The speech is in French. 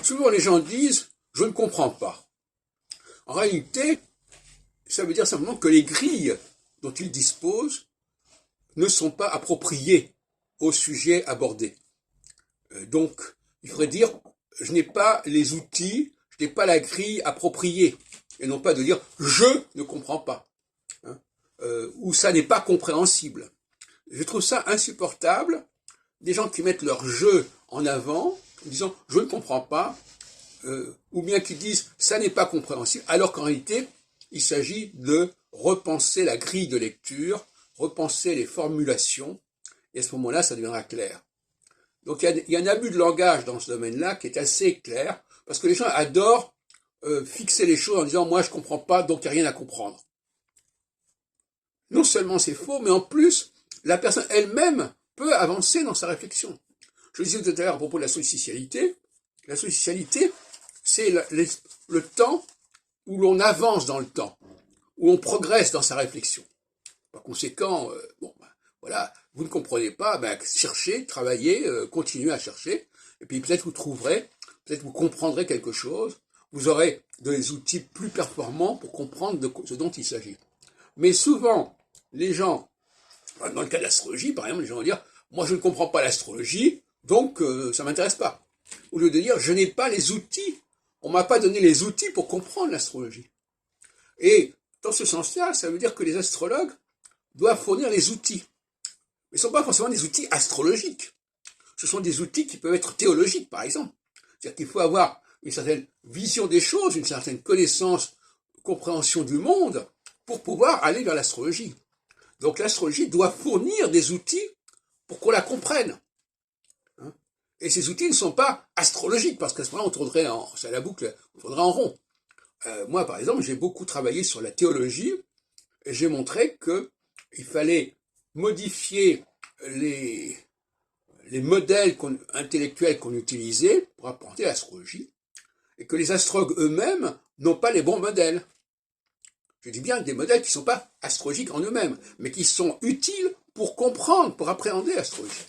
Souvent les gens disent « je ne comprends pas ». En réalité, ça veut dire simplement que les grilles dont ils disposent ne sont pas appropriées au sujet abordé. Donc, il faudrait dire « je n'ai pas les outils, je n'ai pas la grille appropriée ». Et non pas de dire « je ne comprends pas ». Ou ça n'est pas compréhensible. Je trouve ça insupportable, des gens qui mettent leur jeu en avant, en disant « je ne comprends pas », ou bien qui disent « ça n'est pas compréhensible », alors qu'en réalité, il s'agit de repenser la grille de lecture, repenser les formulations, et à ce moment-là, ça deviendra clair. Donc il y a un abus de langage dans ce domaine-là qui est assez clair, parce que les gens adorent fixer les choses en disant « moi je ne comprends pas, donc il n'y a rien à comprendre ». Non seulement c'est faux, mais en plus, la personne elle-même peut avancer dans sa réflexion. Je disais tout à l'heure à propos de la socialité, c'est le temps où l'on avance dans le temps, où on progresse dans sa réflexion. Par conséquent, voilà, vous ne comprenez pas, cherchez, travaillez, continuez à chercher, et puis peut-être vous trouverez, peut-être vous comprendrez quelque chose, vous aurez des outils plus performants pour comprendre de ce dont il s'agit. Mais souvent, les gens, dans le cas de l'astrologie, par exemple, les gens vont dire « moi je ne comprends pas l'astrologie, donc ça ne m'intéresse pas ». Au lieu de dire « je n'ai pas les outils, on ne m'a pas donné les outils pour comprendre l'astrologie ». Et dans ce sens-là, ça veut dire que les astrologues doivent fournir les outils. Mais ce ne sont pas forcément des outils astrologiques. Ce sont des outils qui peuvent être théologiques, par exemple. C'est-à-dire qu'il faut avoir une certaine vision des choses, une certaine connaissance, compréhension du monde, pour pouvoir aller vers l'astrologie. Donc l'astrologie doit fournir des outils pour qu'on la comprenne. Et ces outils ne sont pas astrologiques, parce qu'à ce moment-là, on tournerait la boucle, on tournerait en rond. Moi, par exemple, j'ai beaucoup travaillé sur la théologie, et j'ai montré qu'il fallait modifier les modèles intellectuels qu'on utilisait pour apporter l'astrologie, et que les astrologues eux-mêmes n'ont pas les bons modèles. Je dis bien des modèles qui ne sont pas astrologiques en eux-mêmes, mais qui sont utiles pour comprendre, pour appréhender l'astrologie.